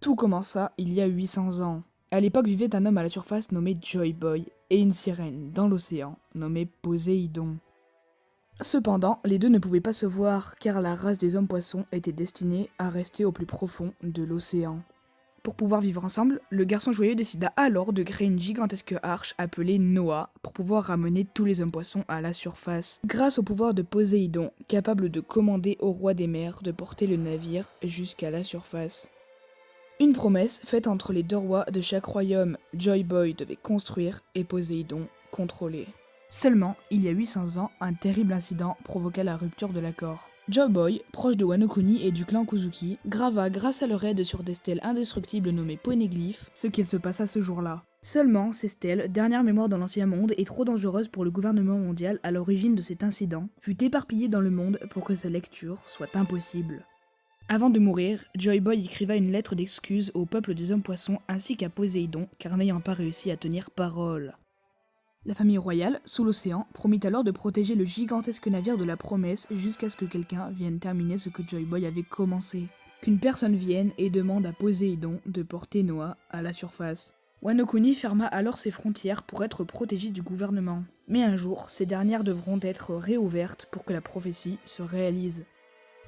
Tout commença il y a 800 ans. À l'époque vivait un homme à la surface nommé Joy Boy et une sirène dans l'océan nommée Poséidon. Cependant, les deux ne pouvaient pas se voir car la race des hommes-poissons était destinée à rester au plus profond de l'océan. Pour pouvoir vivre ensemble, le garçon joyeux décida alors de créer une gigantesque arche appelée Noah pour pouvoir ramener tous les hommes-poissons à la surface. Grâce au pouvoir de Poséidon, capable de commander au roi des mers de porter le navire jusqu'à la surface. Une promesse faite entre les deux rois de chaque royaume, Joy Boy devait construire et Poséidon contrôler. Seulement, il y a 800 ans, un terrible incident provoqua la rupture de l'accord. Joy Boy, proche de Wano Kuni et du clan Kuzuki, grava grâce à leur aide sur des stèles indestructibles nommées poneglyphes ce qu'il se passa ce jour-là. Seulement, ces stèles, dernière mémoire dans l'ancien monde et trop dangereuses pour le gouvernement mondial à l'origine de cet incident, fut éparpillée dans le monde pour que sa lecture soit impossible. Avant de mourir, Joy Boy écriva une lettre d'excuse au peuple des hommes-poissons ainsi qu'à Poséidon, car n'ayant pas réussi à tenir parole. La famille royale, sous l'océan, promit alors de protéger le gigantesque navire de la promesse jusqu'à ce que quelqu'un vienne terminer ce que Joy Boy avait commencé. Qu'une personne vienne et demande à Poséidon de porter Noah à la surface. Wano Kuni ferma alors ses frontières pour être protégée du gouvernement. Mais un jour, ces dernières devront être réouvertes pour que la prophétie se réalise.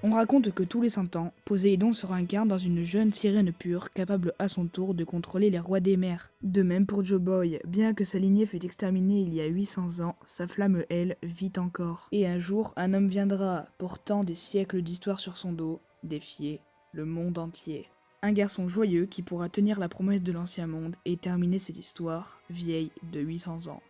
On raconte que tous les 100 ans, Poséidon se réincarne dans une jeune sirène pure capable à son tour de contrôler les rois des mers. De même pour Joy Boy, bien que sa lignée fut exterminée il y a 800 ans, sa flamme, elle, vit encore. Et un jour, un homme viendra, portant des siècles d'histoire sur son dos, défier le monde entier. Un garçon joyeux qui pourra tenir la promesse de l'ancien monde et terminer cette histoire, vieille de 800 ans.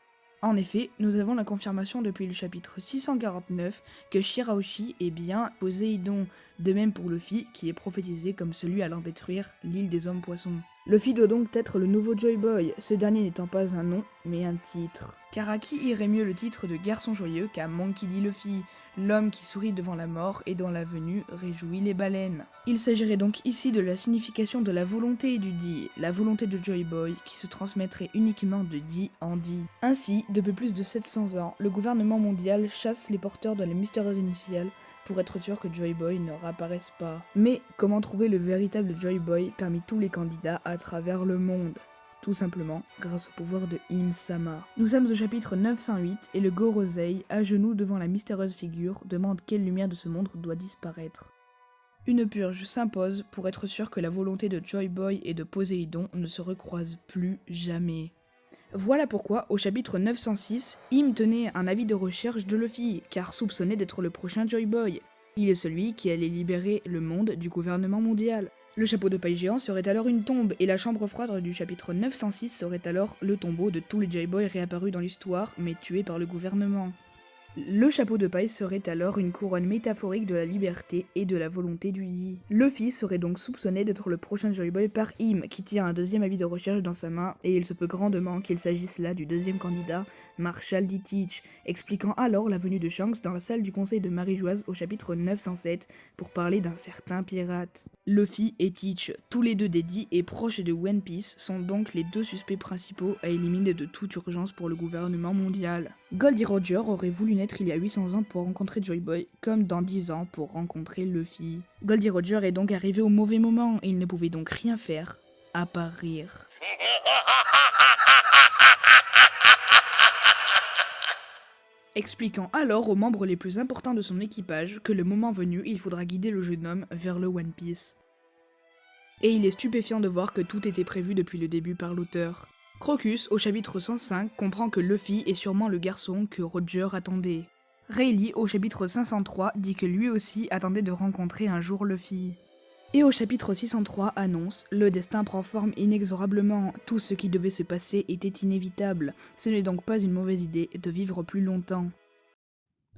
En effet, nous avons la confirmation depuis le chapitre 649 que Shirahoshi est bien Poséidon, de même pour Luffy qui est prophétisé comme celui allant détruire l'île des hommes-poissons. Luffy doit donc être le nouveau Joy Boy, ce dernier n'étant pas un nom, mais un titre. Car à qui irait mieux le titre de garçon joyeux qu'à Monkey D. Luffy, l'homme qui sourit devant la mort et dont la venue réjouit les baleines. Il s'agirait donc ici de la signification de la volonté du Di, la volonté de Joy Boy qui se transmettrait uniquement de Di en Di. Ainsi, depuis plus de 700 ans, le gouvernement mondial chasse les porteurs de la mystérieuse initiale pour être sûr que Joy Boy ne réapparaisse pas. Mais comment trouver le véritable Joy Boy parmi tous les candidats à travers le monde ? Tout simplement grâce au pouvoir de Im-sama. Nous sommes au chapitre 908 et le Gorosei, à genoux devant la mystérieuse figure, demande quelle lumière de ce monde doit disparaître. Une purge s'impose pour être sûr que la volonté de Joy Boy et de Poséidon ne se recroisent plus jamais. Voilà pourquoi, au chapitre 906, Im tenait un avis de recherche de Luffy, car soupçonné d'être le prochain Joy Boy. Il est celui qui allait libérer le monde du gouvernement mondial. Le chapeau de paille géant serait alors une tombe, et la chambre froide du chapitre 906 serait alors le tombeau de tous les Joy Boys réapparus dans l'histoire, mais tués par le gouvernement. Le chapeau de paille serait alors une couronne métaphorique de la liberté et de la volonté du Yi. Luffy serait donc soupçonné d'être le prochain Joy Boy par Im, qui tient un deuxième avis de recherche dans sa main, et il se peut grandement qu'il s'agisse là du deuxième candidat, Marshall D. Teach, expliquant alors la venue de Shanks dans la salle du conseil de Marie-Joise au chapitre 907 pour parler d'un certain pirate. Luffy et Teach, tous les deux dédits et proches de One Piece, sont donc les deux suspects principaux à éliminer de toute urgence pour le gouvernement mondial. Goldie Roger aurait voulu naître il y a 800 ans pour rencontrer Joy Boy, comme dans 10 ans pour rencontrer Luffy. Goldie Roger est donc arrivé au mauvais moment et il ne pouvait donc rien faire, à part rire. Expliquant alors aux membres les plus importants de son équipage que le moment venu, il faudra guider le jeune homme vers le One Piece. Et il est stupéfiant de voir que tout était prévu depuis le début par l'auteur. Crocus, au chapitre 105, comprend que Luffy est sûrement le garçon que Roger attendait. Rayleigh, au chapitre 503, dit que lui aussi attendait de rencontrer un jour Luffy. Et au chapitre 603 annonce « Le destin prend forme inexorablement, tout ce qui devait se passer était inévitable, ce n'est donc pas une mauvaise idée de vivre plus longtemps. »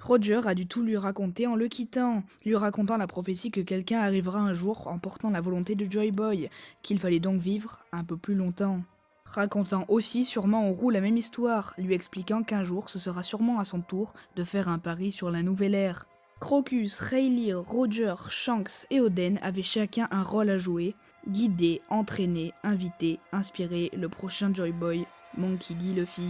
Roger a dû tout lui raconter en le quittant, lui racontant la prophétie que quelqu'un arrivera un jour en portant la volonté de Joy Boy, qu'il fallait donc vivre un peu plus longtemps. Racontant aussi sûrement au roux la même histoire, lui expliquant qu'un jour ce sera sûrement à son tour de faire un pari sur la nouvelle ère. Crocus, Rayleigh, Roger, Shanks et Oden avaient chacun un rôle à jouer, guider, entraîner, inviter, inspirer le prochain Joy Boy, Monkey D. Luffy.